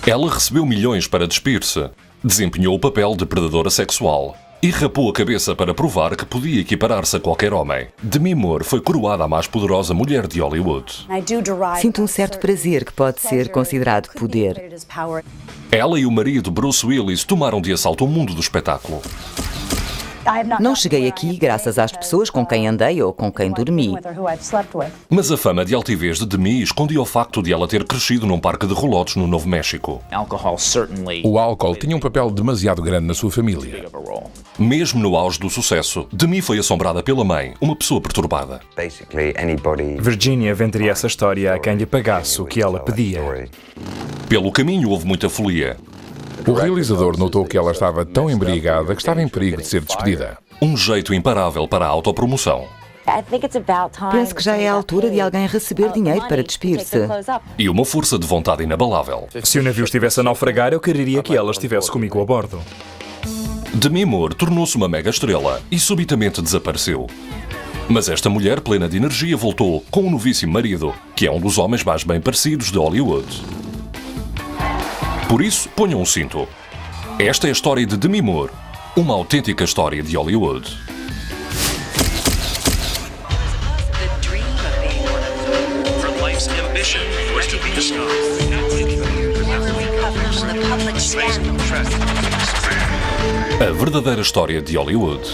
Ela recebeu milhões para despir-se, desempenhou o papel de predadora sexual e rapou a cabeça para provar que podia equiparar-se a qualquer homem. Demi Moore foi coroada a mais poderosa mulher de Hollywood. Sinto um certo prazer que pode ser considerado poder. Ela e o marido Bruce Willis tomaram de assalto o mundo do espetáculo. Não cheguei aqui graças às pessoas com quem andei ou com quem dormi. Mas a fama de altivez de Demi escondia o facto de ela ter crescido num parque de relotes no Novo México. O álcool tinha um papel demasiado grande na sua família. Mesmo no auge do sucesso, Demi foi assombrada pela mãe, uma pessoa perturbada. Virginia venderia essa história a quem lhe pagasse o que ela pedia. Pelo caminho houve muita folia. O realizador notou que ela estava tão embriagada que estava em perigo de ser despedida. Um jeito imparável para a autopromoção. Penso que já é a altura de alguém receber dinheiro para despir-se. E uma força de vontade inabalável. Se o navio estivesse a naufragar, eu quereria que ela estivesse comigo a bordo. Demi Moore tornou-se uma mega estrela e subitamente desapareceu. Mas esta mulher plena de energia voltou com um novíssimo marido, que é um dos homens mais bem parecidos de Hollywood. Por isso, ponham um cinto. Esta é a história de Demi Moore, uma autêntica história de Hollywood. A verdadeira história de Hollywood.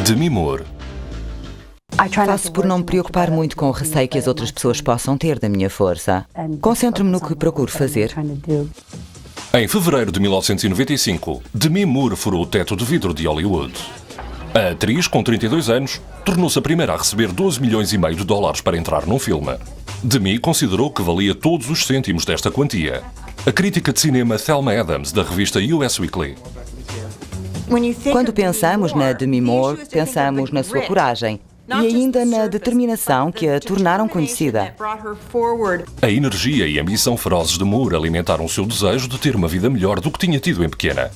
Demi Moore. Faço por não me preocupar muito com o receio que as outras pessoas possam ter da minha força. Concentro-me no que procuro fazer. Em fevereiro de 1995, Demi Moore furou o teto de vidro de Hollywood. A atriz, com 32 anos, tornou-se a primeira a receber 12 milhões e meio de dólares para entrar num filme. Demi considerou que valia todos os cêntimos desta quantia. A crítica de cinema Thelma Adams, da revista US Weekly. Quando pensamos na Demi Moore, pensamos na sua coragem e ainda na determinação que a tornaram conhecida. A energia e a ambição ferozes de Moore alimentaram o seu desejo de ter uma vida melhor do que tinha tido em pequena.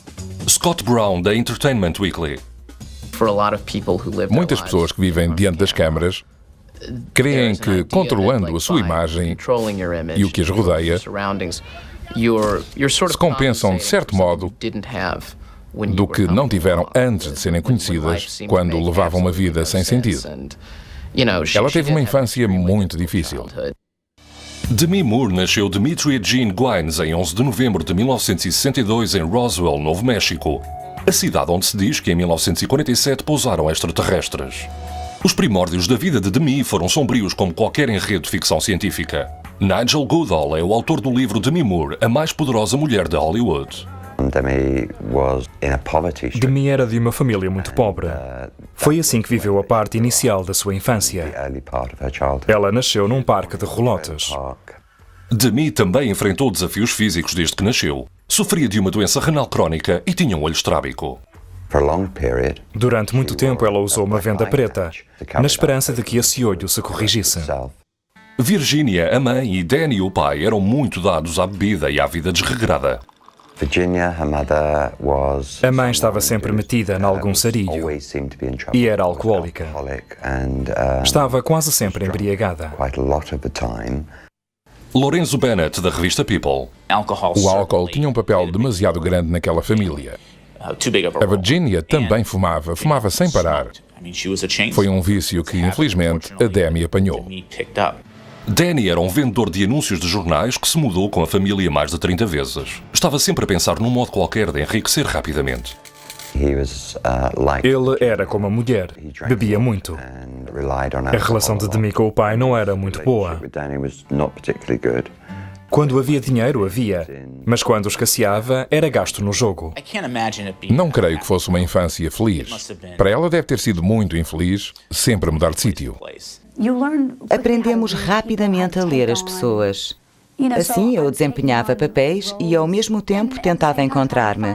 Scott Brown, da Entertainment Weekly. Muitas pessoas que vivem diante das câmaras creem que, controlando a sua imagem e o que as rodeia, se compensam, de certo modo, do que não tiveram antes de serem conhecidas, quando levavam uma vida sem sentido. Ela teve uma infância muito difícil. Demi Moore nasceu Demetria Jean Gwynnes em 11 de novembro de 1962 em Roswell, Novo México, a cidade onde se diz que em 1947 pousaram extraterrestres. Os primórdios da vida de Demi foram sombrios como qualquer enredo de ficção científica. Nigel Goodall é o autor do livro Demi Moore, a mais poderosa mulher de Hollywood. Demi era de uma família muito pobre. Foi assim que viveu a parte inicial da sua infância. Ela nasceu num parque de relotes. Demi também enfrentou desafios físicos desde que nasceu. Sofria de uma doença renal crónica e tinha um olho estrábico. Durante muito tempo ela usou uma venda preta, na esperança de que esse olho se corrigisse. Virginia, a mãe, e Danny, o pai, eram muito dados à bebida e à vida desregrada. A mãe estava sempre metida em algum sarilho e era alcoólica. Estava quase sempre embriagada. Lorenzo Bennett, da revista People. O álcool tinha um papel demasiado grande naquela família. A Virginia também fumava sem parar. Foi um vício que, infelizmente, a Demi apanhou. Danny era um vendedor de anúncios de jornais que se mudou com a família mais de 30 vezes. Estava sempre a pensar num modo qualquer de enriquecer rapidamente. Ele era como a mulher, bebia muito. A relação de Demi com o pai não era muito boa. Quando havia dinheiro, havia, mas quando escasseava, era gasto no jogo. Não creio que fosse uma infância feliz. Para ela deve ter sido muito infeliz, sempre a mudar de sítio. Aprendemos rapidamente a ler as pessoas. Assim, eu desempenhava papéis e, ao mesmo tempo, tentava encontrar-me.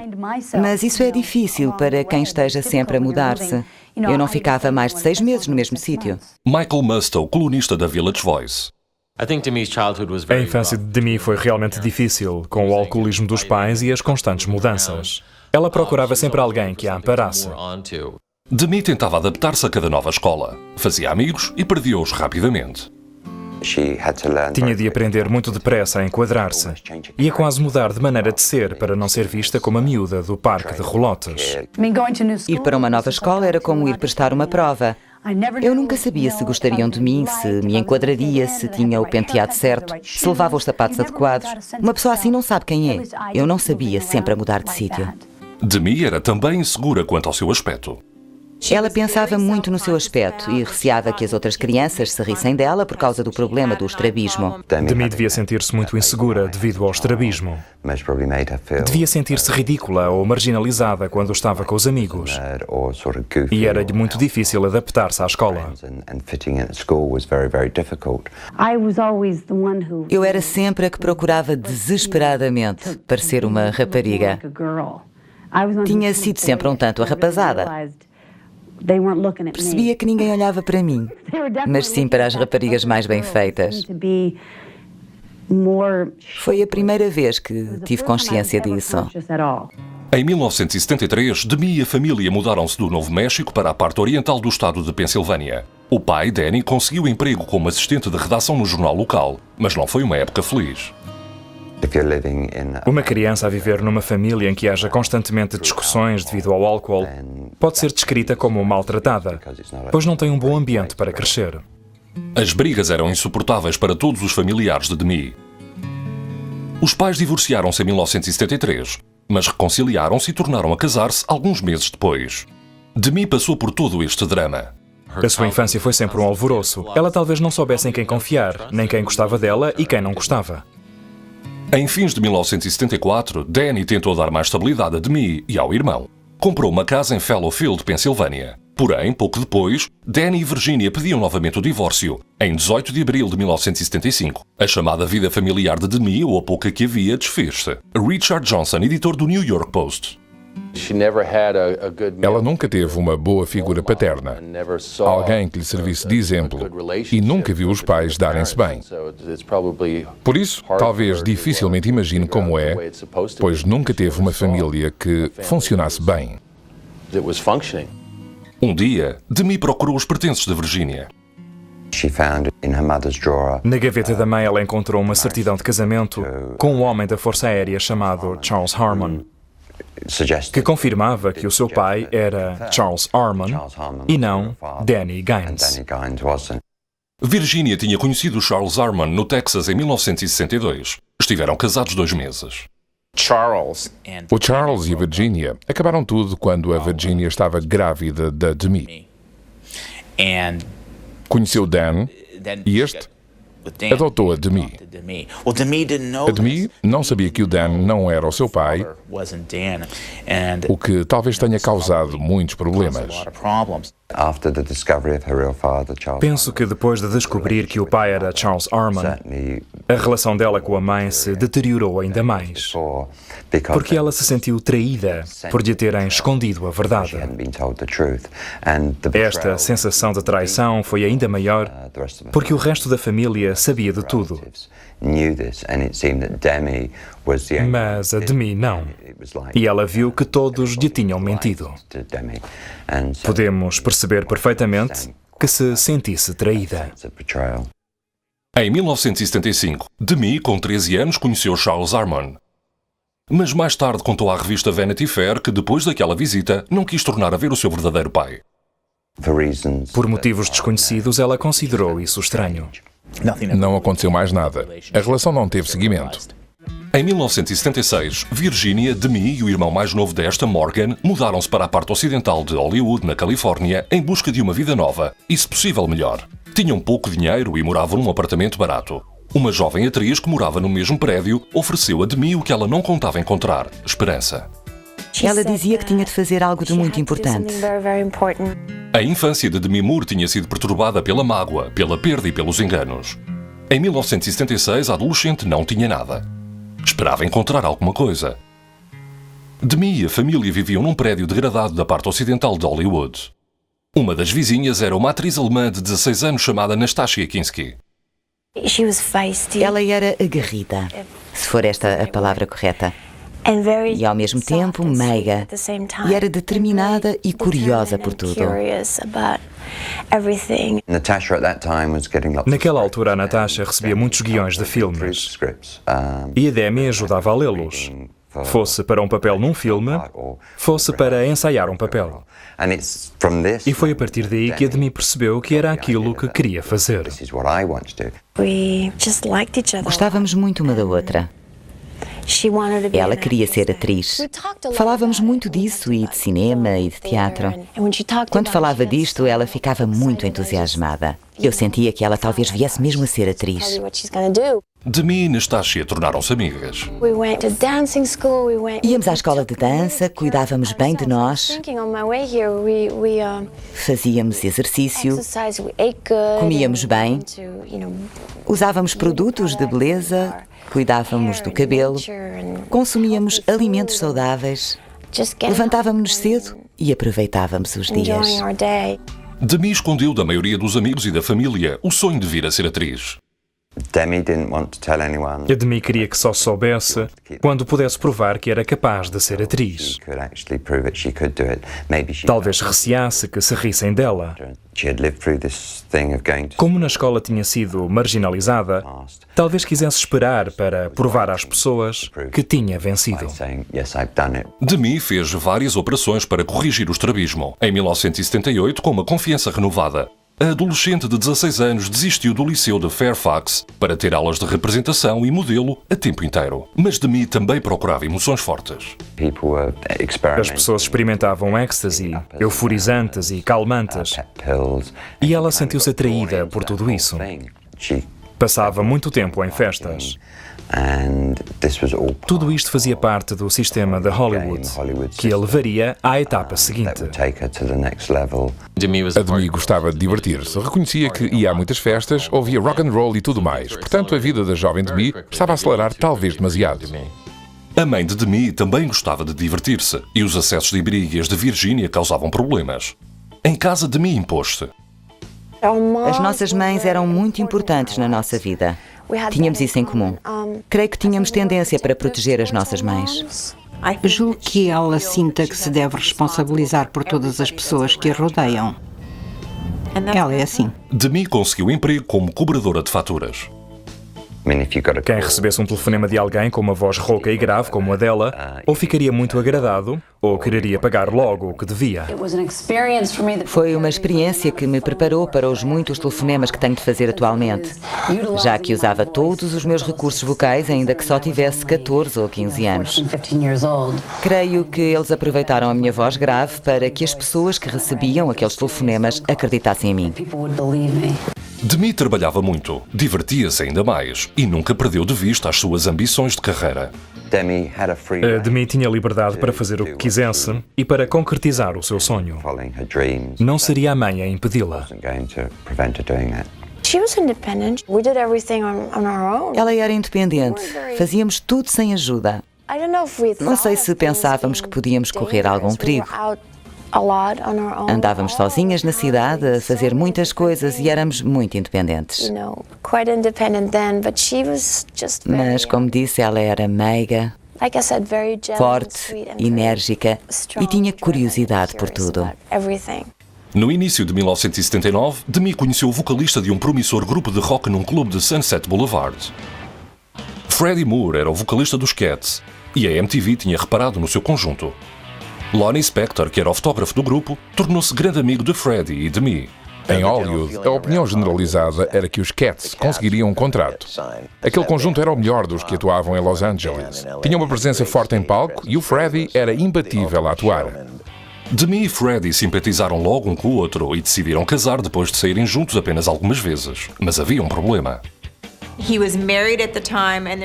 Mas isso é difícil para quem esteja sempre a mudar-se. Eu não ficava mais de 6 meses no mesmo sítio. Michael Musto, colunista da Village Voice. A infância de Demi foi realmente difícil, com o alcoolismo dos pais e as constantes mudanças. Ela procurava sempre alguém que a amparasse. Demi tentava adaptar-se a cada nova escola, fazia amigos e perdia-os rapidamente. Tinha de aprender muito depressa a enquadrar-se. Ia quase mudar de maneira de ser para não ser vista como a miúda do parque de rolotes. Ir para uma nova escola era como ir prestar uma prova. Eu nunca sabia se gostariam de mim, se me enquadraria, se tinha o penteado certo, se levava os sapatos adequados. Uma pessoa assim não sabe quem é. Eu não sabia, sempre a mudar de sítio. Demi era também insegura quanto ao seu aspecto. Ela pensava muito no seu aspecto e receava que as outras crianças se rissem dela por causa do problema do estrabismo. Demi devia sentir-se muito insegura devido ao estrabismo. Devia sentir-se ridícula ou marginalizada quando estava com os amigos. E era-lhe muito difícil adaptar-se à escola. Eu era sempre a que procurava desesperadamente parecer uma rapariga. Tinha sido sempre um tanto arrapazada. Percebia que ninguém olhava para mim, mas sim para as raparigas mais bem feitas. Foi a primeira vez que tive consciência disso. Em 1973, Demi e a família mudaram-se do Novo México para a parte oriental do estado de Pensilvânia. O pai, Danny, conseguiu emprego como assistente de redação no jornal local, mas não foi uma época feliz. Uma criança a viver numa família em que haja constantemente discussões devido ao álcool pode ser descrita como maltratada, pois não tem um bom ambiente para crescer. As brigas eram insuportáveis para todos os familiares de Demi. Os pais divorciaram-se em 1973, mas reconciliaram-se e tornaram a casar-se alguns meses depois. Demi passou por todo este drama. A sua infância foi sempre um alvoroço. Ela talvez não soubesse em quem confiar, nem quem gostava dela e quem não gostava. Em fins de 1974, Danny tentou dar mais estabilidade a Demi e ao irmão. Comprou uma casa em Fallowfield, Pensilvânia. Porém, pouco depois, Danny e Virginia pediam novamente o divórcio, em 18 de abril de 1975. A chamada vida familiar de Demi, ou a pouca que havia, desfez-se. Richard Johnson, editor do New York Post. Ela nunca teve uma boa figura paterna, alguém que lhe servisse de exemplo, e nunca viu os pais darem-se bem. Por isso, talvez dificilmente imagine como é, pois nunca teve uma família que funcionasse bem. Um dia, Demi procurou os pertences de Virginia. Na gaveta da mãe, ela encontrou uma certidão de casamento com um homem da Força Aérea chamado Charles Harmon, que confirmava que o seu pai era Charles Harmon e não Danny Gaines. Virginia tinha conhecido Charles Harmon no Texas em 1962. Estiveram casados 2 meses. O Charles e a Virginia acabaram tudo quando a Virginia estava grávida da Demi. Conheceu Dan e este adotou a Demi. A Demi não sabia que o Dan não era o seu pai, o que talvez tenha causado muitos problemas. Penso que depois de descobrir que o pai era Charles Harmon, a relação dela com a mãe se deteriorou ainda mais, porque ela se sentiu traída por lhe terem escondido a verdade. Esta sensação de traição foi ainda maior porque o resto da família sabia de tudo. Mas a Demi não. E ela viu que todos lhe tinham mentido. Podemos perceber perfeitamente que se sentisse traída. Em 1975, Demi, com 13 anos, conheceu Charles Harmon. Mas mais tarde contou à revista Vanity Fair que depois daquela visita não quis tornar a ver o seu verdadeiro pai. Por motivos desconhecidos, ela considerou isso estranho. Não aconteceu mais nada. A relação não teve seguimento. Em 1976, Virginia, Demi e o irmão mais novo desta, Morgan, mudaram-se para a parte ocidental de Hollywood, na Califórnia, em busca de uma vida nova e, se possível, melhor. Tinham pouco dinheiro e moravam num apartamento barato. Uma jovem atriz que morava no mesmo prédio ofereceu a Demi o que ela não contava encontrar: esperança. Ela dizia que tinha de fazer algo de muito importante. A infância de Demi Moore tinha sido perturbada pela mágoa, pela perda e pelos enganos. Em 1976, a adolescente não tinha nada. Esperava encontrar alguma coisa. Demi e a família viviam num prédio degradado da parte ocidental de Hollywood. Uma das vizinhas era uma atriz alemã de 16 anos chamada Nastasia Kinski. Ela era aguerrida, se for esta a palavra correta. e ao mesmo tempo meiga, e era determinada e curiosa por tudo. Naquela altura, a Natasha recebia muitos guiões de filmes e a Demi ajudava a lê-los, fosse para um papel num filme, fosse para ensaiar um papel. E foi a partir daí que a Demi percebeu que era aquilo que queria fazer. Gostávamos muito uma da outra. Ela queria ser atriz. Falávamos muito disso e de cinema e de teatro. Quando falava disto, ela ficava muito entusiasmada. Eu sentia que ela talvez viesse mesmo a ser atriz. Demi e Nastasia tornaram-se amigas. Íamos à escola de dança, cuidávamos bem de nós, fazíamos exercício, comíamos bem, usávamos produtos de beleza, cuidávamos do cabelo, consumíamos alimentos saudáveis, levantávamos-nos cedo e aproveitávamos os dias. Demi escondeu da maioria dos amigos e da família o sonho de vir a ser atriz. A Demi queria que só soubesse quando pudesse provar que era capaz de ser atriz. Talvez receasse que se rissem dela. Como na escola tinha sido marginalizada, talvez quisesse esperar para provar às pessoas que tinha vencido. Demi fez várias operações para corrigir o estrabismo. Em 1978, com uma confiança renovada, a adolescente de 16 anos desistiu do liceu de Fairfax para ter aulas de representação e modelo a tempo inteiro. Mas Demi também procurava emoções fortes. As pessoas experimentavam êxtase, euforizantes e calmantes, e ela sentiu-se atraída por tudo isso. Passava muito tempo em festas. Tudo isto fazia parte do sistema de Hollywood, que a levaria à etapa seguinte. A Demi gostava de divertir-se, reconhecia que ia a muitas festas, ouvia rock and roll e tudo mais. Portanto, a vida da jovem Demi estava a acelerar talvez demasiado. A mãe de Demi também gostava de divertir-se, e os acessos de embriaguez de Virgínia causavam problemas. Em casa, Demi impôs-se. As nossas mães eram muito importantes na nossa vida. Tínhamos isso em comum. Creio que tínhamos tendência para proteger as nossas mães. Julgo que ela sinta que se deve responsabilizar por todas as pessoas que a rodeiam. Ela é assim. Demi conseguiu emprego como cobradora de faturas. Quem recebesse um telefonema de alguém com uma voz rouca e grave como a dela, ou ficaria muito agradado, ou quereria pagar logo o que devia. Foi uma experiência que me preparou para os muitos telefonemas que tenho de fazer atualmente, já que usava todos os meus recursos vocais, ainda que só tivesse 14 ou 15 anos. Creio que eles aproveitaram a minha voz grave para que as pessoas que recebiam aqueles telefonemas acreditassem em mim. Demi trabalhava muito, divertia-se ainda mais e nunca perdeu de vista as suas ambições de carreira. A Demi tinha liberdade para fazer o que quisesse e para concretizar o seu sonho. Não seria a mãe a impedi-la. Ela era independente, fazíamos tudo sem ajuda. Não sei se pensávamos que podíamos correr algum perigo. Andávamos sozinhas na cidade a fazer muitas coisas e éramos muito independentes. Mas, como disse, ela era meiga, forte, enérgica e tinha curiosidade por tudo. No início de 1979, Demi conheceu o vocalista de um promissor grupo de rock num clube de Sunset Boulevard. Freddie Moore era o vocalista dos Cats e a MTV tinha reparado no seu conjunto. Lonnie Spector, que era o fotógrafo do grupo, tornou-se grande amigo de Freddie e Demi. Em Hollywood, a opinião generalizada era que os Cats conseguiriam um contrato. Aquele conjunto era o melhor dos que atuavam em Los Angeles. Tinha uma presença forte em palco e o Freddie era imbatível a atuar. Demi e Freddie simpatizaram logo um com o outro e decidiram casar depois de saírem juntos apenas algumas vezes. Mas havia um problema.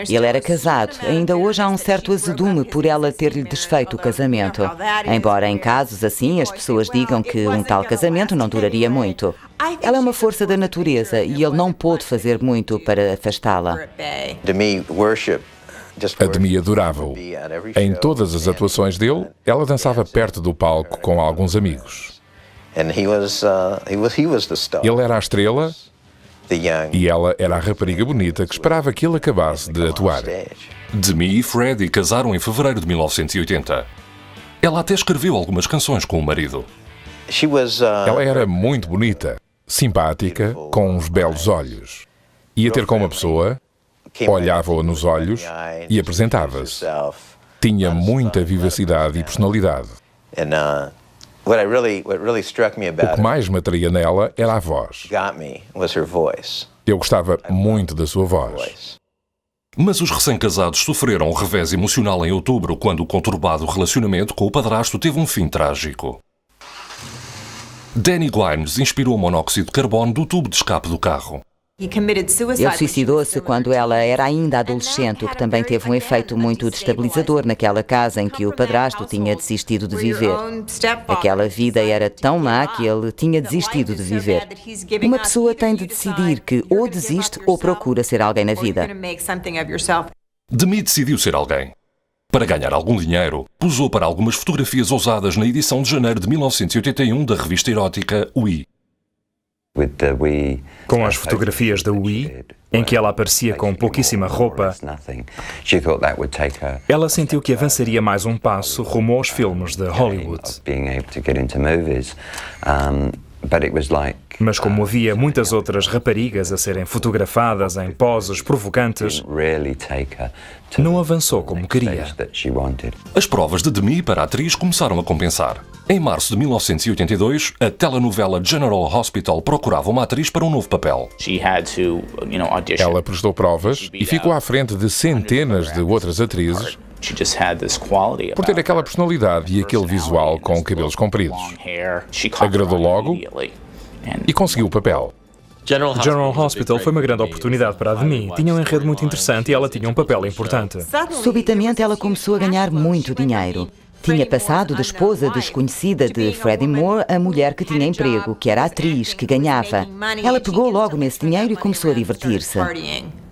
Ele era casado. Ainda hoje há um certo azedume por ela ter-lhe desfeito o casamento. Embora em casos assim as pessoas digam que um tal casamento não duraria muito. Ela é uma força da natureza e ele não pôde fazer muito para afastá-la. A Demi adorava-o. Em todas as atuações dele, ela dançava perto do palco com alguns amigos. Ele era a estrela E ela era a rapariga bonita que esperava que ele acabasse de atuar. Demi e Freddie casaram em fevereiro de 1980. Ela até escreveu algumas canções com o marido. Ela era muito bonita, simpática, com uns belos olhos. Ia ter com uma pessoa, olhava-a nos olhos e apresentava-se. Tinha muita vivacidade e personalidade. O que mais me atraía nela era a voz. Eu gostava muito da sua voz. Mas os recém-casados sofreram um revés emocional em outubro, quando o conturbado relacionamento com o padrasto teve um fim trágico. Danny Gwynnes inspirou monóxido de carbono do tubo de escape do carro. Ele suicidou-se quando ela era ainda adolescente, o que também teve um efeito muito destabilizador naquela casa em que o padrasto tinha desistido de viver. Aquela vida era tão má que ele tinha desistido de viver. Uma pessoa tem de decidir que ou desiste ou procura ser alguém na vida. Demi decidiu ser alguém. Para ganhar algum dinheiro, posou para algumas fotografias ousadas na edição de janeiro de 1981 da revista erótica Oui. Com as fotografias da Wii, em que ela aparecia com pouquíssima roupa, ela sentiu que avançaria mais um passo rumo aos filmes de Hollywood. Mas como havia muitas outras raparigas a serem fotografadas em poses provocantes, não avançou como queria. As provas de Demi para a atriz começaram a compensar. Em março de 1982, a telenovela General Hospital procurava uma atriz para um novo papel. Ela prestou provas e ficou à frente de centenas de outras atrizes por ter aquela personalidade e aquele visual com cabelos compridos. Agradou logo e conseguiu o papel. General Hospital foi uma grande oportunidade para a Demi. Tinha um enredo muito interessante e ela tinha um papel importante. Subitamente ela começou a ganhar muito dinheiro. Tinha passado de esposa desconhecida de Freddie Moore a mulher que tinha emprego, que era atriz, que ganhava. Ela pegou logo nesse dinheiro e começou a divertir-se.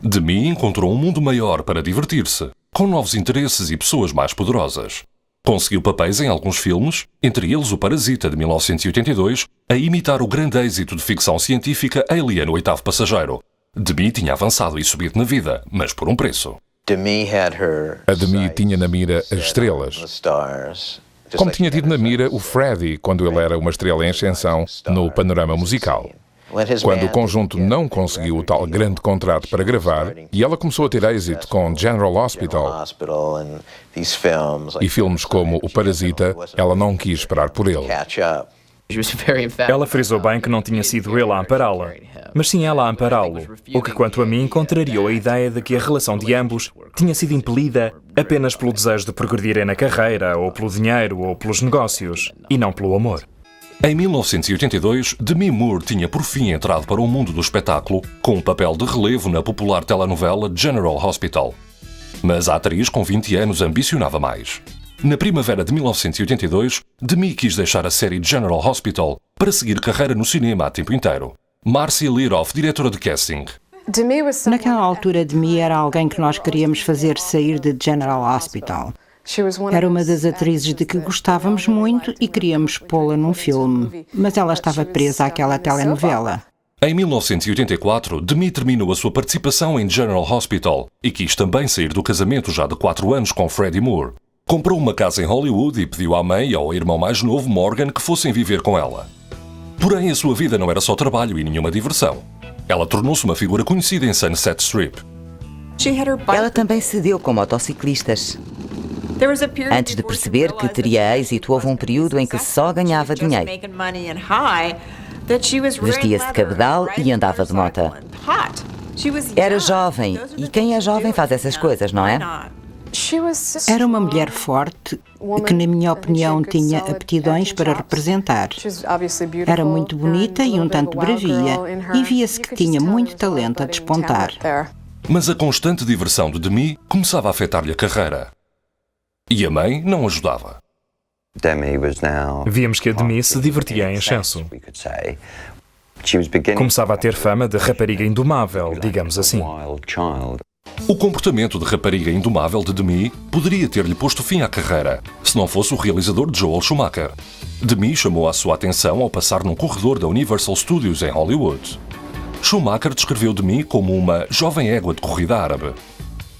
Demi encontrou um mundo maior para divertir-se, com novos interesses e pessoas mais poderosas. Conseguiu papéis em alguns filmes, entre eles O Parasita, de 1982, a imitar o grande êxito de ficção científica Alien, o Oitavo Passageiro. Demi tinha avançado e subido na vida, mas por um preço. A Demi tinha na mira as estrelas, como tinha tido na mira o Freddie quando ele era uma estrela em ascensão no panorama musical. Quando o conjunto não conseguiu o tal grande contrato para gravar e ela começou a ter êxito com General Hospital e filmes como O Parasita, ela não quis esperar por ele. Ela frisou bem que não tinha sido ele a ampará-la, mas sim ela a ampará-lo, o que, quanto a mim, contrariou a ideia de que a relação de ambos tinha sido impelida apenas pelo desejo de progredirem na carreira, ou pelo dinheiro, ou pelos negócios, e não pelo amor. Em 1982, Demi Moore tinha por fim entrado para o mundo do espetáculo com um papel de relevo na popular telenovela General Hospital. Mas a atriz, com 20 anos, ambicionava mais. Na primavera de 1982, Demi quis deixar a série General Hospital para seguir carreira no cinema a tempo inteiro. Marcia Liroff, diretora de casting. Naquela altura, Demi era alguém que nós queríamos fazer sair de General Hospital. Era uma das atrizes de que gostávamos muito e queríamos pô-la num filme, mas ela estava presa àquela telenovela. Em 1984, Demi terminou a sua participação em General Hospital e quis também sair do casamento já de 4 anos com Freddie Moore. Comprou uma casa em Hollywood e pediu à mãe e ao irmão mais novo, Morgan, que fossem viver com ela. Porém, a sua vida não era só trabalho e nenhuma diversão. Ela tornou-se uma figura conhecida em Sunset Strip. Ela também se deu com motociclistas. Antes de perceber que teria êxito, houve um período em que só ganhava dinheiro. Vestia-se de cabedal e andava de moto. Era jovem, e quem é jovem faz essas coisas, não é? Era uma mulher forte, que na minha opinião tinha aptidões para representar. Era muito bonita e um tanto bravia, e via-se que tinha muito talento a despontar. Mas a constante diversão de Demi começava a afetar-lhe a carreira. E a mãe não ajudava. Víamos que a Demi se divertia em excesso. Começava a ter fama de rapariga indomável, digamos assim. O comportamento de rapariga indomável de Demi poderia ter-lhe posto fim à carreira, se não fosse o realizador Joel Schumacher. Demi chamou a sua atenção ao passar num corredor da Universal Studios em Hollywood. Schumacher descreveu Demi como uma jovem égua de corrida árabe.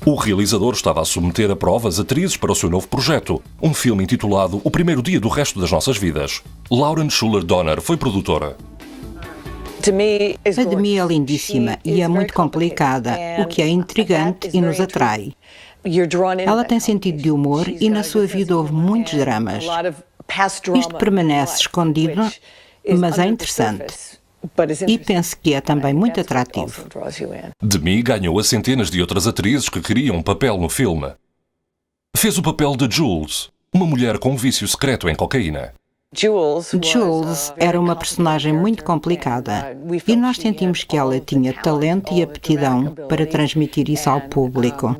O realizador estava a submeter a provas atrizes para o seu novo projeto, um filme intitulado O Primeiro Dia do Resto das Nossas Vidas. Lauren Schuller Donner foi produtora. A Demi é lindíssima e é muito complicada, o que é intrigante e nos atrai. Ela tem sentido de humor e na sua vida houve muitos dramas. Isto permanece escondido, mas é interessante. E penso que é também muito atrativo. Demi ganhou a centenas de outras atrizes que queriam um papel no filme. Fez o papel de Jules, uma mulher com um vício secreto em cocaína. Jules era uma personagem muito complicada e nós sentimos que ela tinha talento e aptidão para transmitir isso ao público.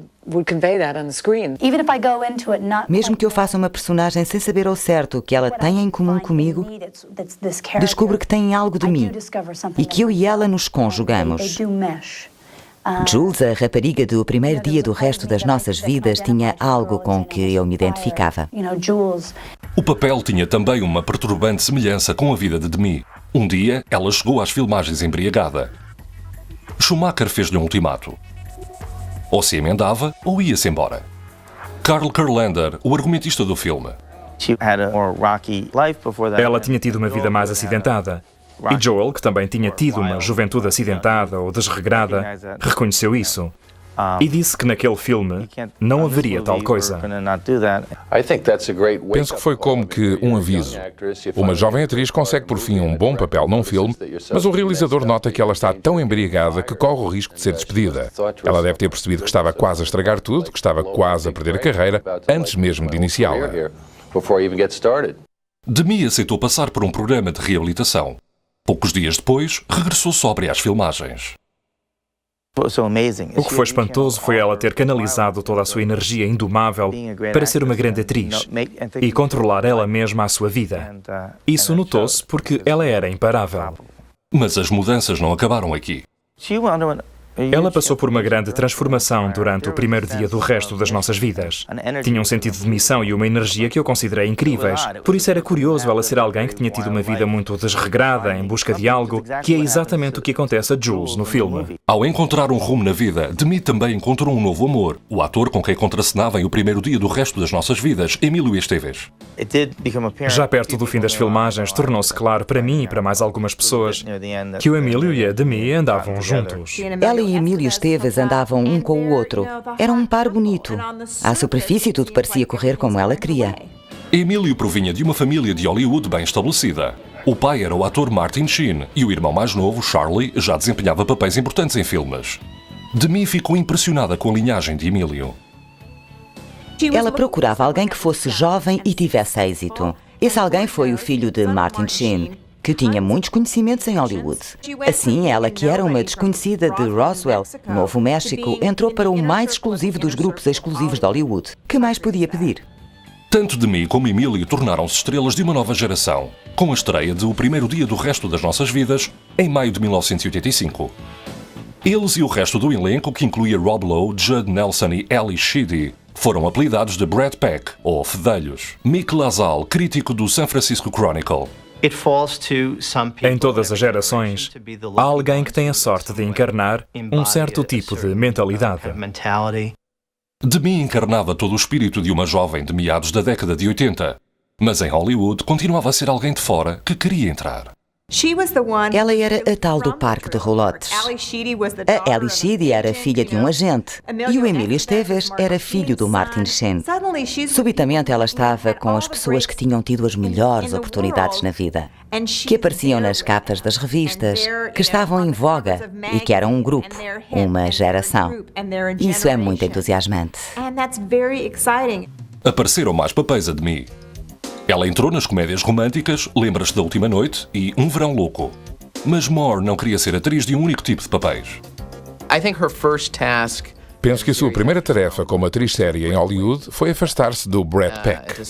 Mesmo que eu faça uma personagem sem saber ao certo o que ela tem em comum comigo, descubro que tem algo de mim e que eu e ela nos conjugamos. Jules, a rapariga do primeiro dia do resto das nossas vidas, tinha algo com que eu me identificava. O papel tinha também uma perturbante semelhança com a vida de Demi. Um dia, ela chegou às filmagens embriagada. Schumacher fez-lhe um ultimato. Ou se emendava, ou ia-se embora. Carl Kurlander, o argumentista do filme. Ela tinha tido uma vida mais acidentada. E Joel, que também tinha tido uma juventude acidentada ou desregrada, reconheceu isso. E disse que naquele filme não haveria tal coisa. Penso que foi como que um aviso. Uma jovem atriz consegue por fim um bom papel num filme, mas o realizador nota que ela está tão embriagada que corre o risco de ser despedida. Ela deve ter percebido que estava quase a estragar tudo, que estava quase a perder a carreira, antes mesmo de iniciá-la. Demi aceitou passar por um programa de reabilitação. Poucos dias depois, regressou sóbria às filmagens. O que foi espantoso foi ela ter canalizado toda a sua energia indomável para ser uma grande atriz e controlar ela mesma a sua vida. Isso notou-se porque ela era imparável. Mas as mudanças não acabaram aqui. Ela passou por uma grande transformação durante o primeiro dia do resto das nossas vidas. Tinha um sentido de missão e uma energia que eu considerei incríveis. Por isso era curioso ela ser alguém que tinha tido uma vida muito desregrada, em busca de algo, que é exatamente o que acontece a Jules no filme. Ao encontrar um rumo na vida, Demi também encontrou um novo amor. O ator com quem contracenava em O Primeiro Dia do Resto das Nossas Vidas, Emílio Esteves. Já perto do fim das filmagens, tornou-se claro para mim e para mais algumas pessoas que o Emílio e a Demi andavam juntos. Ela e Emílio Esteves andavam um com o outro. Era um par bonito. À superfície tudo parecia correr como ela queria. Emílio provinha de uma família de Hollywood bem estabelecida. O pai era o ator Martin Sheen e o irmão mais novo, Charlie, já desempenhava papéis importantes em filmes. Demi ficou impressionada com a linhagem de Emílio. Ela procurava alguém que fosse jovem e tivesse êxito. Esse alguém foi o filho de Martin Sheen, que tinha muitos conhecimentos em Hollywood. Assim, ela, que era uma desconhecida de Roswell, Novo México, entrou para o mais exclusivo dos grupos exclusivos de Hollywood. Que mais podia pedir? Tanto Demi como Emílio tornaram-se estrelas de uma nova geração, com a estreia de O Primeiro Dia do Resto das Nossas Vidas, em maio de 1985. Eles e o resto do elenco, que incluía Rob Lowe, Judd Nelson e Ali Sheedy, foram apelidados de Brad Pack, ou Fedelhos. Mick Lazal, crítico do San Francisco Chronicle. Em todas as gerações, há alguém que tem a sorte de encarnar um certo tipo de mentalidade. Demi encarnava todo o espírito de uma jovem de meados da década de 80, mas em Hollywood continuava a ser alguém de fora que queria entrar. Ela era a tal do parque de roulotes. A Ali Sheedy era filha de um agente e o Emílio Esteves era filho do Martin Sheen. Subitamente ela estava com as pessoas que tinham tido as melhores oportunidades na vida, que apareciam nas capas das revistas, que estavam em voga e que eram um grupo, uma geração. Isso é muito entusiasmante. Apareceram mais papéis a Demi. Ela entrou nas comédias românticas, Lembras-te da Última Noite e Um Verão Louco. Mas Moore não queria ser atriz de um único tipo de papéis. Penso que a sua primeira tarefa como atriz séria em Hollywood foi afastar-se do Brad Pack.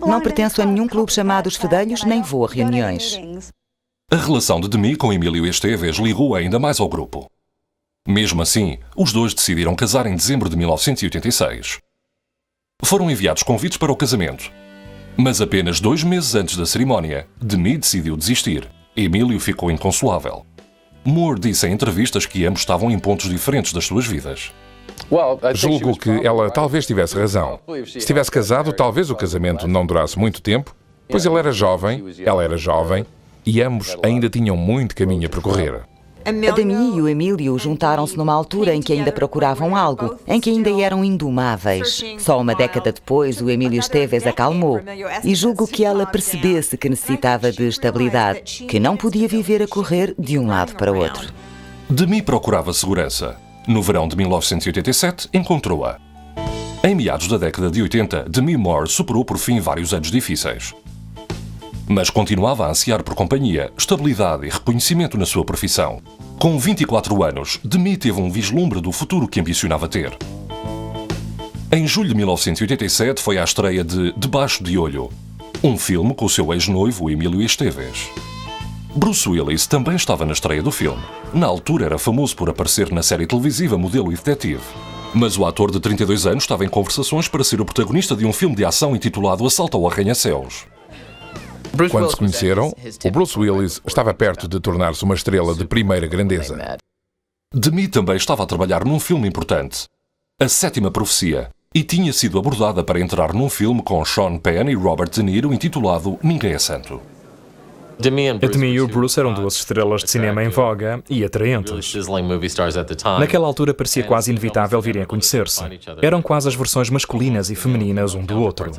Não pertenço a nenhum clube chamado Os Fedelhos, nem vou a reuniões. A relação de Demi com Emílio Esteves ligou ainda mais ao grupo. Mesmo assim, os dois decidiram casar em dezembro de 1986. Foram enviados convites para o casamento. Mas apenas 2 meses antes da cerimónia, Demi decidiu desistir. Emílio ficou inconsolável. Moore disse em entrevistas que ambos estavam em pontos diferentes das suas vidas. Julgo que ela talvez tivesse razão. Se tivesse casado, talvez o casamento não durasse muito tempo, pois ele era jovem, ela era jovem, e ambos ainda tinham muito caminho a percorrer. A Demi e o Emílio juntaram-se numa altura em que ainda procuravam algo, em que ainda eram indomáveis. Só uma década depois, o Emílio Esteves acalmou e julgo que ela percebesse que necessitava de estabilidade, que não podia viver a correr de um lado para o outro. Demi procurava segurança. No verão de 1987, encontrou-a. Em meados da década de 80, Demi Moore superou por fim vários anos difíceis. Mas continuava a ansiar por companhia, estabilidade e reconhecimento na sua profissão. Com 24 anos, Demi teve um vislumbre do futuro que ambicionava ter. Em julho de 1987 foi à estreia de Debaixo de Olho, um filme com o seu ex-noivo Emílio Esteves. Bruce Willis também estava na estreia do filme. Na altura era famoso por aparecer na série televisiva Modelo e Detetive. Mas o ator de 32 anos estava em conversações para ser o protagonista de um filme de ação intitulado Assalto ao Arranha-Céus. Quando se conheceram, o Bruce Willis estava perto de tornar-se uma estrela de primeira grandeza. Demi também estava a trabalhar num filme importante, A Sétima Profecia, e tinha sido abordada para entrar num filme com Sean Penn e Robert De Niro intitulado Ninguém é Santo. A Demi e o Bruce eram duas estrelas de cinema em voga e atraentes. Naquela altura parecia quase inevitável virem a conhecer-se. Eram quase as versões masculinas e femininas um do outro.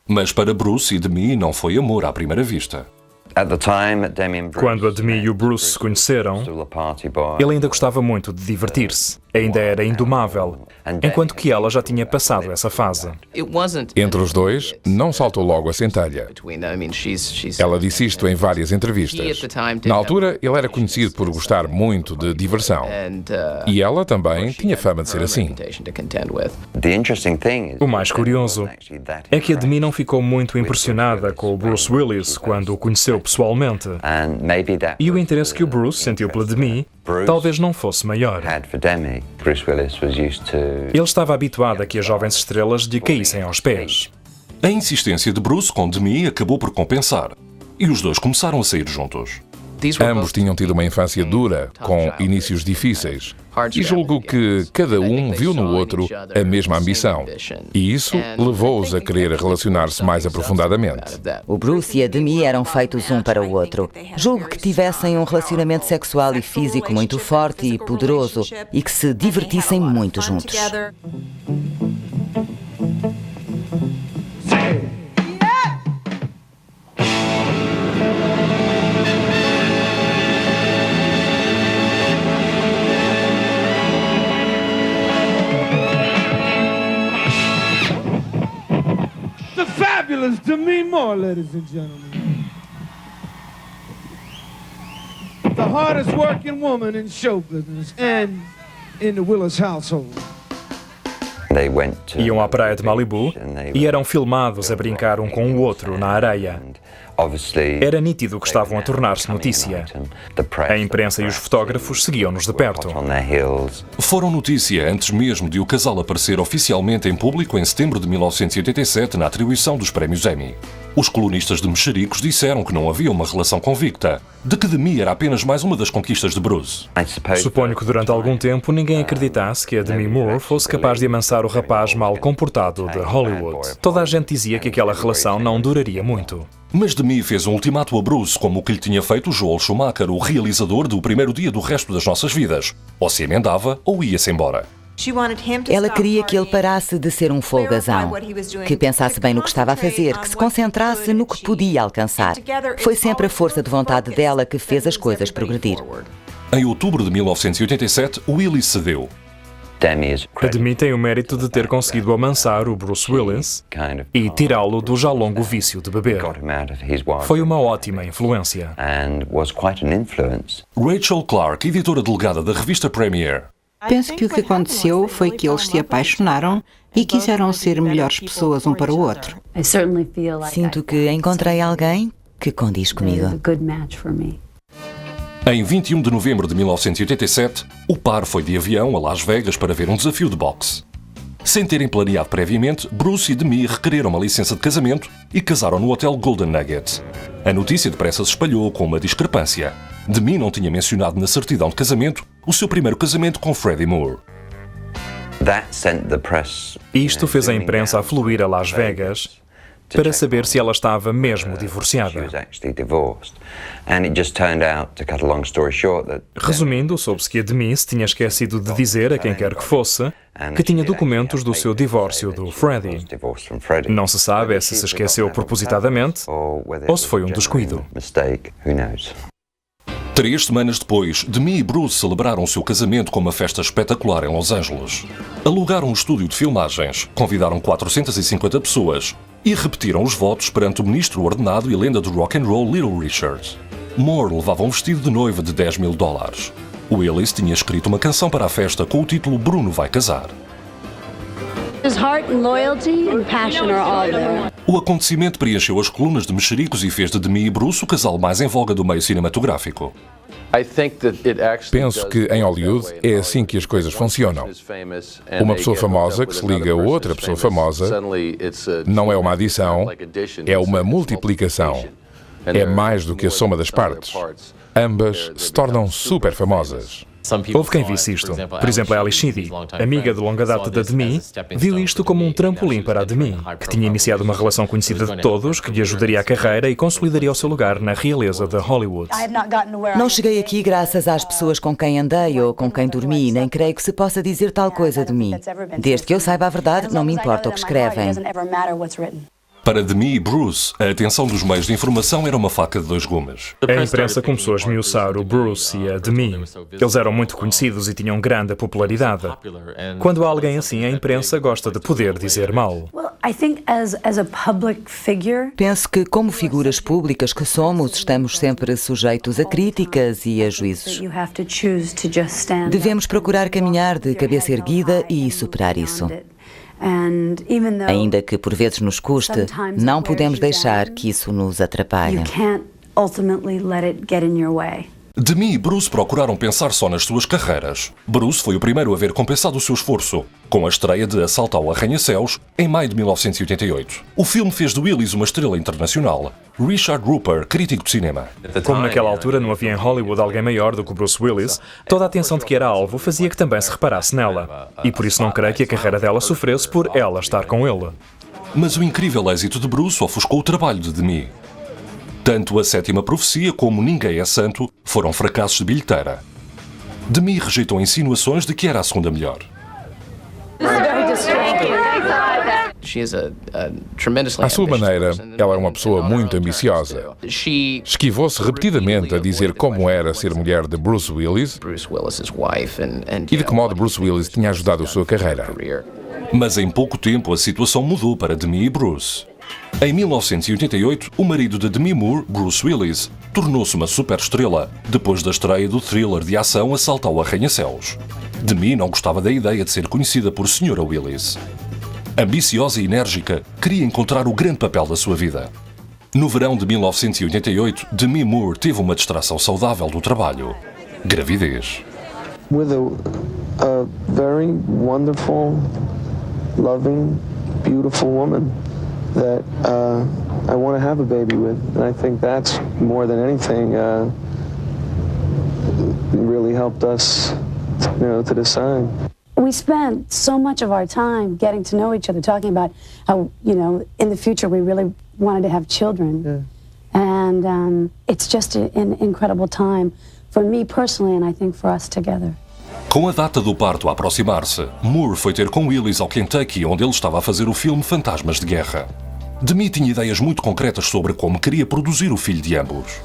Mas para Bruce e Demi não foi amor à primeira vista. Quando a Demi e o Bruce se conheceram, ele ainda gostava muito de divertir-se. Ainda era indomável, enquanto que ela já tinha passado essa fase. Entre os dois, não saltou logo a centelha. Ela disse isto em várias entrevistas. Na altura, ele era conhecido por gostar muito de diversão. E ela também tinha fama de ser assim. O mais curioso é que a Demi não ficou muito impressionada com o Bruce Willis quando o conheceu pessoalmente. E o interesse que o Bruce sentiu pela Demi talvez não fosse maior. Ele estava habituado a que as jovens estrelas lhe caíssem aos pés. A insistência de Bruce com Demi acabou por compensar, e os dois começaram a sair juntos. Ambos tinham tido uma infância dura, com inícios difíceis, e julgo que cada um viu no outro a mesma ambição. E isso levou-os a querer relacionar-se mais aprofundadamente. O Bruce e a Demi eram feitos um para o outro. Julgo que tivessem um relacionamento sexual e físico muito forte e poderoso e que se divertissem muito juntos. Demi Moore, ladies and gentlemen. The hardest working woman in show business and in the Willis household. Iam à praia de Malibu e eram filmados a brincar um com o outro na areia. Era nítido que estavam a tornar-se notícia. A imprensa e os fotógrafos seguiam-nos de perto. Foram notícia antes mesmo de o casal aparecer oficialmente em público em setembro de 1987 na atribuição dos prémios Emmy. Os colunistas de Mexericos disseram que não havia uma relação convicta, de que Demi era apenas mais uma das conquistas de Bruce. Suponho que durante algum tempo ninguém acreditasse que a Demi Moore fosse capaz de amansar o rapaz mal comportado de Hollywood. Toda a gente dizia que aquela relação não duraria muito. Mas Demi fez um ultimato a Bruce, como o que lhe tinha feito Joel Schumacher, o realizador do Primeiro Dia do Resto das Nossas Vidas. Ou se emendava, ou ia-se embora. Ela queria que ele parasse de ser um folgazão, que pensasse bem no que estava a fazer, que se concentrasse no que podia alcançar. Foi sempre a força de vontade dela que fez as coisas progredir. Em outubro de 1987, Willis cedeu. A Demi tem o mérito de ter conseguido amansar o Bruce Willis e tirá-lo do já longo vício de beber. Foi uma ótima influência. Rachel Clark, editora delegada da revista Premiere. Penso que o que aconteceu foi que eles se apaixonaram e quiseram ser melhores pessoas um para o outro. Sinto que encontrei alguém que condiz comigo. Em 21 de novembro de 1987, o par foi de avião a Las Vegas para ver um desafio de boxe. Sem terem planeado previamente, Bruce e Demi requereram uma licença de casamento e casaram no hotel Golden Nugget. A notícia depressa se espalhou com uma discrepância. Demi não tinha mencionado na certidão de casamento o seu primeiro casamento com Freddie Moore. Isto fez a imprensa afluir a Las Vegas para saber se ela estava mesmo divorciada. Resumindo, soube-se que a Demi se tinha esquecido de dizer a quem quer que fosse que tinha documentos do seu divórcio do Freddie. Não se sabe se esqueceu propositadamente ou se foi um descuido. 3 semanas depois, Demi e Bruce celebraram o seu casamento com uma festa espetacular em Los Angeles. Alugaram um estúdio de filmagens, convidaram 450 pessoas e repetiram os votos perante o ministro ordenado e lenda do rock and roll Little Richard. Moore levava um vestido de noiva de $10 mil. Willis tinha escrito uma canção para a festa com o título Bruno vai casar. O acontecimento preencheu as colunas de mexericos e fez de Demi e Bruce o casal mais em voga do meio cinematográfico. Penso que em Hollywood é assim que as coisas funcionam. Uma pessoa famosa que se liga a outra pessoa famosa não é uma adição, é uma multiplicação. É mais do que a soma das partes. Ambas se tornam super famosas. Houve quem visse isto. Por exemplo, a Ali Sheedy, amiga de longa data da Demi, viu isto como um trampolim para a Demi, que tinha iniciado uma relação conhecida de todos, que lhe ajudaria a carreira e consolidaria o seu lugar na realeza de Hollywood. Não cheguei aqui graças às pessoas com quem andei ou com quem dormi, nem creio que se possa dizer tal coisa de mim. Desde que eu saiba a verdade, não me importa o que escrevem. Para Demi e Bruce, a atenção dos meios de informação era uma faca de 2 gumes. A imprensa começou a esmiuçar o Bruce e a Demi. Eles eram muito conhecidos e tinham grande popularidade. Quando há alguém assim, a imprensa gosta de poder dizer mal. Penso que, como figuras públicas que somos, estamos sempre sujeitos a críticas e a juízos. Devemos procurar caminhar de cabeça erguida e superar isso. Ainda que por vezes nos custe, não podemos deixar que isso nos atrapalhe. Demi e Bruce procuraram pensar só nas suas carreiras. Bruce foi o primeiro a ver compensado o seu esforço, com a estreia de Assalto ao Arranha-Céus, em maio de 1988. O filme fez de Willis uma estrela internacional. Richard Rupert, crítico de cinema. Como naquela altura não havia em Hollywood alguém maior do que o Bruce Willis, toda a atenção de que era alvo fazia que também se reparasse nela. E por isso não creio que a carreira dela sofresse por ela estar com ele. Mas o incrível êxito de Bruce ofuscou o trabalho de Demi. Tanto A Sétima Profecia como Ninguém é Santo foram fracassos de bilheteira. Demi rejeitou insinuações de que era a segunda melhor. À sua maneira, ela é uma pessoa muito ambiciosa. Esquivou-se repetidamente a dizer como era ser mulher de Bruce Willis e de que modo Bruce Willis tinha ajudado a sua carreira. Mas em pouco tempo a situação mudou para Demi e Bruce. Em 1988, o marido de Demi Moore, Bruce Willis, tornou-se uma superestrela depois da estreia do thriller de ação Assalto ao Arranha-Céus. Demi não gostava da ideia de ser conhecida por Sra. Willis. Ambiciosa e enérgica, queria encontrar o grande papel da sua vida. No verão de 1988, Demi Moore teve uma distração saudável do trabalho: gravidez. With a very wonderful, loving, beautiful woman that I want to have a baby with, and I think that's more than anything really helped us, to decide. We spent so much of our time getting to know each other, talking about how, in the future we really wanted to have children. Yeah. And it's just an incredible time for me personally, and I think for us together. Com a data do parto a aproximar-se, Moore foi ter com Willis ao Kentucky, onde ele estava a fazer o filme Fantasmas de Guerra. Demi tinha ideias muito concretas sobre como queria produzir o filho de ambos.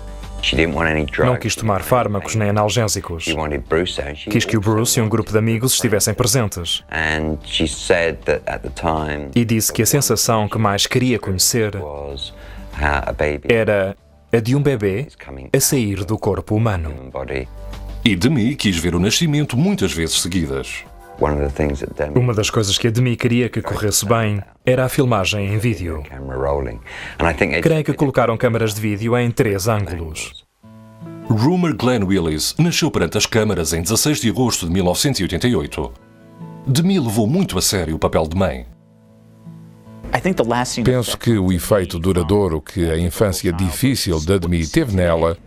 Não quis tomar fármacos nem analgésicos. Quis que o Bruce e um grupo de amigos estivessem presentes. E disse que a sensação que mais queria conhecer era a de um bebê a sair do corpo humano. E Demi quis ver o nascimento muitas vezes seguidas. Uma das coisas que a Demi queria que corresse bem era a filmagem em vídeo. Creio que colocaram câmaras de vídeo em 3 ângulos. Rumer Glenn Willis nasceu perante as câmaras em 16 de agosto de 1988. Demi levou muito a sério o papel de mãe. Penso que o efeito duradouro que a infância difícil de Demi teve nela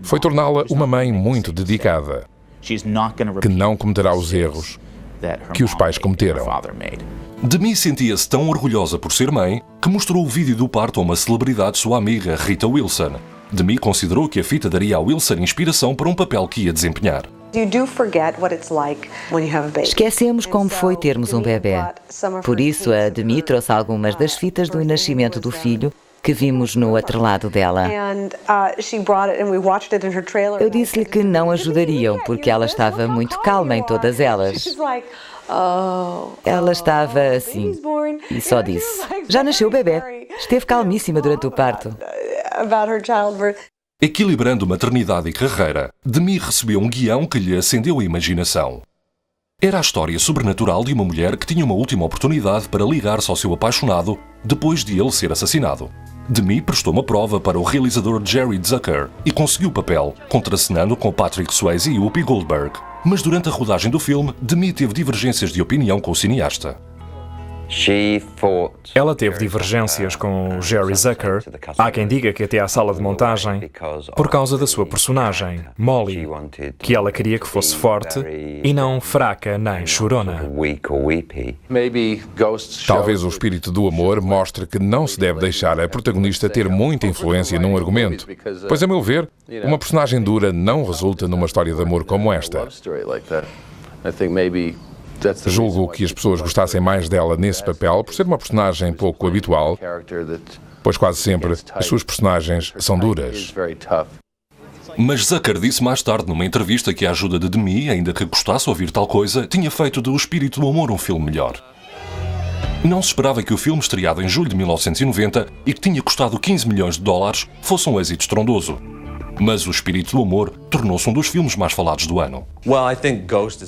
foi torná-la uma mãe muito dedicada, que não cometerá os erros que os pais cometeram. Demi sentia-se tão orgulhosa por ser mãe que mostrou o vídeo do parto a uma celebridade, sua amiga Rita Wilson. Demi considerou que a fita daria a Wilson inspiração para um papel que ia desempenhar. Esquecemos como foi termos um bebê. Por isso, a Demi trouxe algumas das fitas do nascimento do filho que vimos no atrelado dela. Eu disse-lhe que não ajudariam, porque ela estava muito calma em todas elas. Ela estava assim, e só disse: já nasceu o bebê. Esteve calmíssima durante o parto. Equilibrando maternidade e carreira, Demi recebeu um guião que lhe acendeu a imaginação. Era a história sobrenatural de uma mulher que tinha uma última oportunidade para ligar-se ao seu apaixonado depois de ele ser assassinado. Demi prestou uma prova para o realizador Jerry Zucker e conseguiu o papel, contracenando com Patrick Swayze e Whoopi Goldberg. Mas durante a rodagem do filme, Demi teve divergências de opinião com o cineasta. Ela teve divergências com o Jerry Zucker. Há quem diga que até à sala de montagem, por causa da sua personagem, Molly, que ela queria que fosse forte e não fraca nem chorona. Talvez o espírito do amor mostre que não se deve deixar a protagonista ter muita influência num argumento, pois, a meu ver, uma personagem dura não resulta numa história de amor como esta. Julgo que as pessoas gostassem mais dela nesse papel por ser uma personagem pouco habitual, pois quase sempre as suas personagens são duras. Mas Zucker disse mais tarde numa entrevista que a ajuda de Demi, ainda que gostasse de ouvir tal coisa, tinha feito de O Espírito do Amor um filme melhor. Não se esperava que o filme, estreado em julho de 1990 e que tinha custado 15 milhões de dólares, fosse um êxito estrondoso. Mas O Espírito do Amor tornou-se um dos filmes mais falados do ano.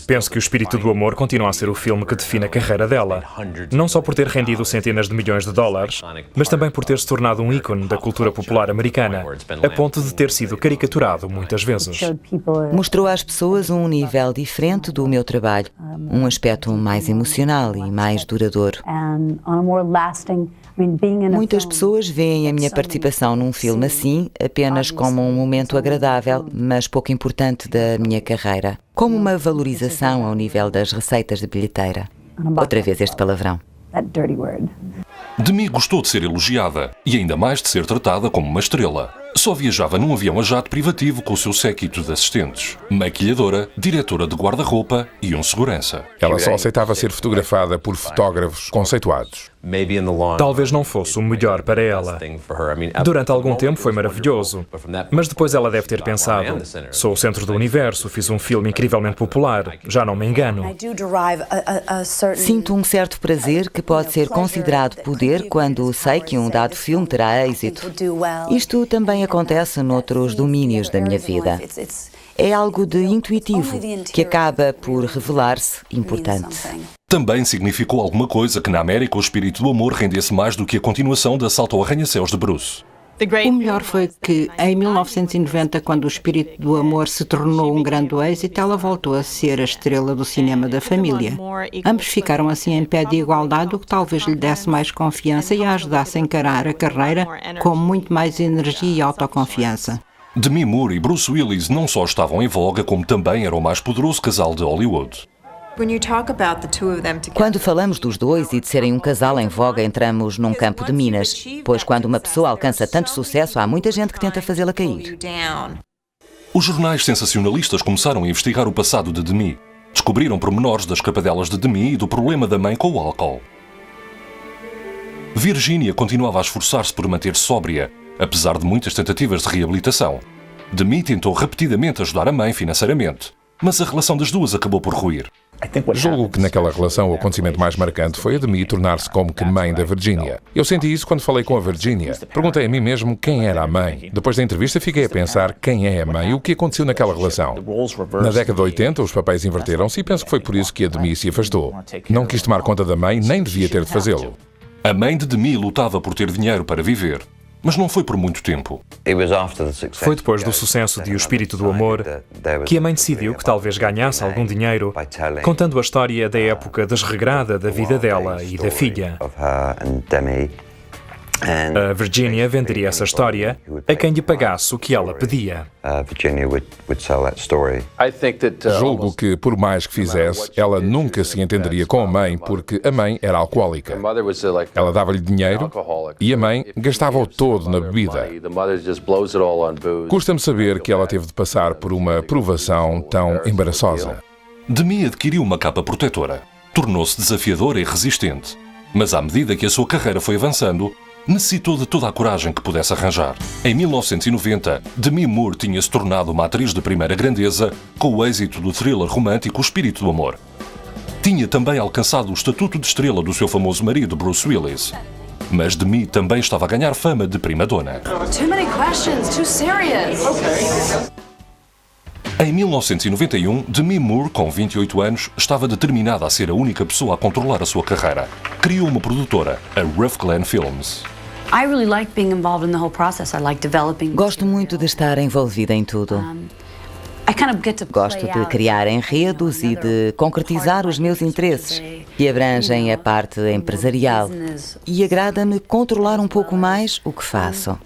Penso que O Espírito do Amor continua a ser o filme que define a carreira dela. Não só por ter rendido centenas de milhões de dólares, mas também por ter se tornado um ícone da cultura popular americana, a ponto de ter sido caricaturado muitas vezes. Mostrou às pessoas um nível diferente do meu trabalho, um aspecto mais emocional e mais duradouro. Muitas pessoas veem a minha participação num filme assim apenas como um momento agradável, mas pouco importante da minha carreira, como uma valorização ao nível das receitas de bilheteira. Outra vez este palavrão. Demi gostou de ser elogiada e ainda mais de ser tratada como uma estrela. Só viajava num avião a jato privativo com o seu séquito de assistentes, maquilhadora, diretora de guarda-roupa e um segurança. Ela só aceitava ser fotografada por fotógrafos conceituados. Talvez não fosse o melhor para ela. Durante algum tempo foi maravilhoso, mas depois ela deve ter pensado: sou o centro do universo, fiz um filme incrivelmente popular, já não me engano. Sinto um certo prazer que pode ser considerado poder quando sei que um dado filme terá êxito. Isto também acontece noutros domínios da minha vida. É algo de intuitivo que acaba por revelar-se importante. Também significou alguma coisa que na América O Espírito do Amor rendesse mais do que a continuação de Assalto ao Arranha-Céus de Bruce. O melhor foi que, em 1990, quando O Espírito do Amor se tornou um grande êxito, ela voltou a ser a estrela do cinema da família. Ambos ficaram assim em pé de igualdade, o que talvez lhe desse mais confiança e a ajudasse a encarar a carreira com muito mais energia e autoconfiança. Demi Moore e Bruce Willis não só estavam em voga, como também eram o mais poderoso casal de Hollywood. Quando falamos dos dois e de serem um casal em voga, entramos num campo de minas, pois quando uma pessoa alcança tanto sucesso, há muita gente que tenta fazê-la cair. Os jornais sensacionalistas começaram a investigar o passado de Demi. Descobriram pormenores das escapadelas de Demi e do problema da mãe com o álcool. Virginia continuava a esforçar-se por manter-se sóbria, apesar de muitas tentativas de reabilitação. Demi tentou repetidamente ajudar a mãe financeiramente, mas a relação das duas acabou por ruir. Julgo que naquela relação o acontecimento mais marcante foi a Demi tornar-se como que mãe da Virginia. Eu senti isso quando falei com a Virginia. Perguntei a mim mesmo quem era a mãe. Depois da entrevista fiquei a pensar quem é a mãe e o que aconteceu naquela relação. Na década de 80 os papéis inverteram-se e penso que foi por isso que a Demi se afastou. Não quis tomar conta da mãe, nem devia ter de fazê-lo. A mãe de Demi lutava por ter dinheiro para viver. mas não foi por muito tempo. Foi depois do sucesso de O Espírito do Amor que a mãe decidiu que talvez ganhasse algum dinheiro contando a história da época desregrada da vida dela e da filha. A Virginia venderia essa história a quem lhe pagasse o que ela pedia. Julgo que, por mais que fizesse, ela nunca se entenderia com a mãe porque a mãe era alcoólica. Ela dava-lhe dinheiro e a mãe gastava-o todo na bebida. Custa-me saber que ela teve de passar por uma provação tão embaraçosa. Demi adquiriu uma capa protetora. Tornou-se desafiadora e resistente. Mas à medida que a sua carreira foi avançando, necessitou de toda a coragem que pudesse arranjar. Em 1990, Demi Moore tinha-se tornado uma atriz de primeira grandeza com o êxito do thriller romântico O Espírito do Amor. Tinha também alcançado o estatuto de estrela do seu famoso marido, Bruce Willis. Mas Demi também estava a ganhar fama de prima-dona. Em 1991, Demi Moore, com 28 anos, estava determinada a ser a única pessoa a controlar a sua carreira. Criou uma produtora, a Rough Glen Films. Gosto muito de estar envolvida em tudo. Gosto de criar enredos e de concretizar os meus interesses, que abrangem a parte empresarial. E agrada-me controlar um pouco mais o que faço.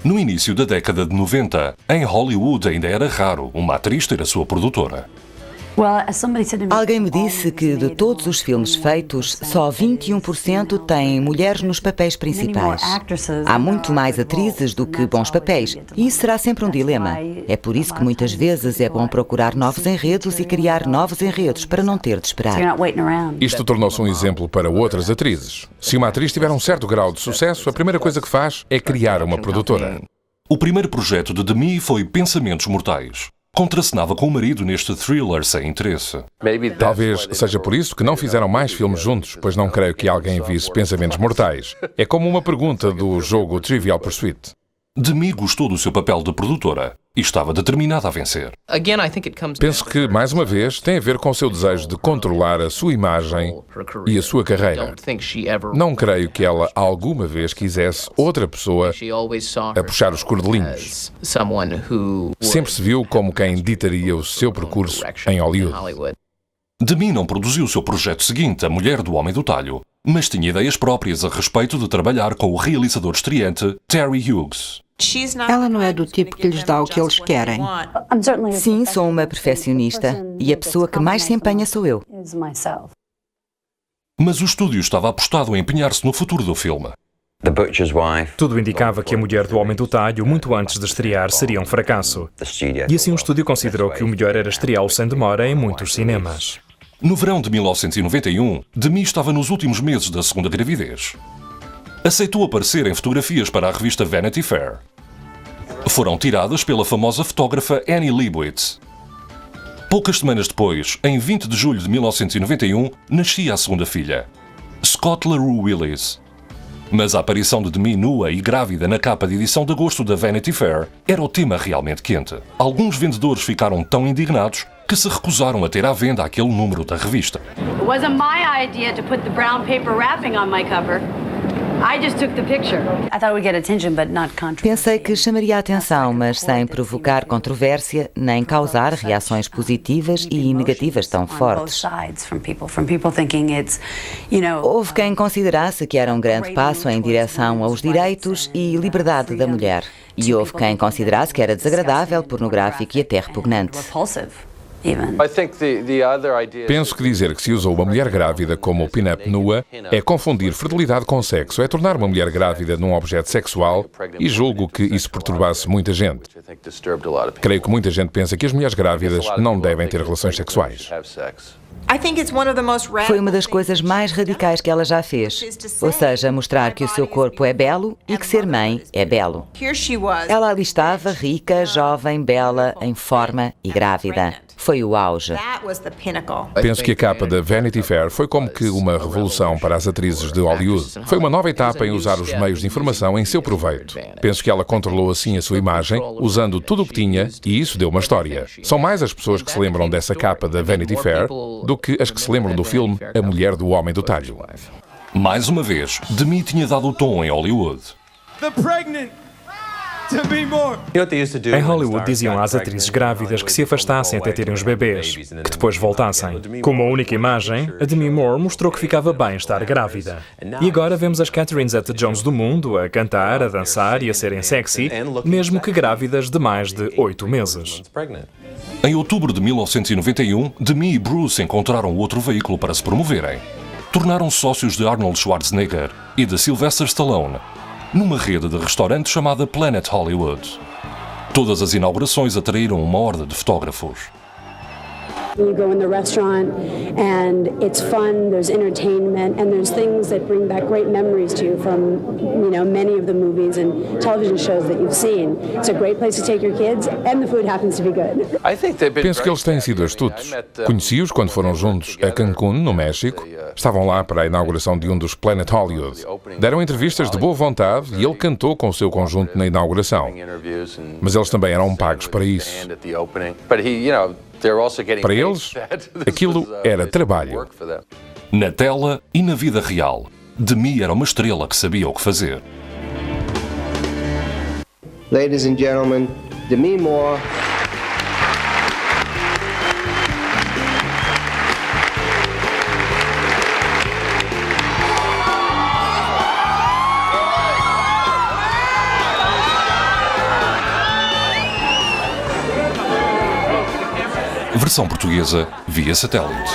No início da década de 90, em Hollywood ainda era raro uma atriz ter a sua produtora. Alguém me disse que de todos os filmes feitos, só 21% têm mulheres nos papéis principais. Há muito mais atrizes do que bons papéis, e isso será sempre um dilema. É por isso que muitas vezes é bom procurar novos enredos e criar novos enredos para não ter de esperar. Isto tornou-se um exemplo para outras atrizes. Se uma atriz tiver um certo grau de sucesso, a primeira coisa que faz é criar uma produtora. O primeiro projeto de Demi foi Pensamentos Mortais. Contracenava com o marido neste thriller sem interesse. Talvez seja por isso que não fizeram mais filmes juntos, pois não creio que alguém visse Pensamentos Mortais. É como uma pergunta do jogo Trivial Pursuit. Demi gostou do seu papel de produtora e estava determinada a vencer. Penso que, mais uma vez, tem a ver com o seu desejo de controlar a sua imagem e a sua carreira. Não creio que ela alguma vez quisesse outra pessoa a puxar os cordelinhos. Sempre se viu como quem ditaria o seu percurso em Hollywood. Demi não produziu o seu projeto seguinte, A Mulher do Homem do Talho, mas tinha ideias próprias a respeito de trabalhar com o realizador estreante Terry Hughes. Ela não é do tipo que lhes dá o que eles querem. Sim, sou uma perfeccionista e a pessoa que mais se empenha sou eu. Mas o estúdio estava apostado em empenhar-se no futuro do filme. Tudo indicava que A Mulher do Homem do Talho, muito antes de estrear, seria um fracasso. E assim o estúdio considerou que o melhor era estreá-lo sem demora em muitos cinemas. No verão de 1991, Demi estava nos últimos meses da segunda gravidez. Aceitou aparecer em fotografias para a revista Vanity Fair. Foram tiradas pela famosa fotógrafa Annie Leibovitz. Poucas semanas depois, em 20 de julho de 1991, nascia a segunda filha, Scott LaRue Willis. Mas a aparição de Demi nua e grávida na capa de edição de agosto da Vanity Fair era o tema realmente quente. Alguns vendedores ficaram tão indignados que se recusaram a ter à venda aquele número da revista. It wasn't my idea to put the brown paper wrapping on my cover. I just took the picture. I thought we'd get attention, but not controversy. Pensei que chamaria a atenção, mas sem provocar controvérsia, nem causar reações positivas e negativas tão fortes. Houve quem considerasse que era um grande passo em direção aos direitos e liberdade da mulher. E houve quem considerasse que era desagradável, pornográfico e até repugnante. Penso que dizer que se usou uma mulher grávida como pin-up nua é confundir fertilidade com sexo, é tornar uma mulher grávida num objeto sexual e julgo que isso perturbasse muita gente. Creio que muita gente pensa que as mulheres grávidas não devem ter relações sexuais. Foi uma das coisas mais radicais que ela já fez. Ou seja, mostrar que o seu corpo é belo e que ser mãe é belo. Ela ali estava, rica, jovem, bela, em forma e grávida. Foi o auge. Penso que a capa da Vanity Fair foi como que uma revolução para as atrizes de Hollywood. Foi uma nova etapa em usar os meios de informação em seu proveito. Penso que ela controlou assim a sua imagem, usando tudo o que tinha, e isso deu uma história. São mais as pessoas que se lembram dessa capa da Vanity Fair do que as que se lembram do filme A Mulher do Homem do Talho. Mais uma vez, Demi tinha dado o tom em Hollywood. the pregnant Demi Moore. Em Hollywood diziam às atrizes grávidas que se afastassem até terem os bebês, que depois voltassem. Como a única imagem, a Demi Moore mostrou que ficava bem estar grávida. E agora vemos as Catherine Zeta-Jones do mundo a cantar, a dançar e a serem sexy, mesmo que grávidas de mais de 8 meses. Em outubro de 1991, Demi e Bruce encontraram outro veículo para se promoverem. Tornaram-se sócios de Arnold Schwarzenegger e de Sylvester Stallone, numa rede de restaurantes chamada Planet Hollywood. Todas as inaugurações atraíram uma horda de fotógrafos. You go in the restaurant and it's fun, there's entertainment, and there's things that bring back great memories to you from, many of the movies and television shows that you've seen. It's a great place to take your kids and the food happens to be good. Penso que eles têm sido astutos. Conheci-os quando foram juntos a Cancún, no México. Estavam lá para a inauguração de um dos Planet Hollywood. Deram entrevistas de boa vontade e ele cantou com o seu conjunto na inauguração. Mas eles também eram pagos para isso. Para eles, aquilo era trabalho. Na tela e na vida real, Demi era uma estrela que sabia o que fazer. Ladies and gentlemen, Demi Moore. Versão portuguesa via satélite.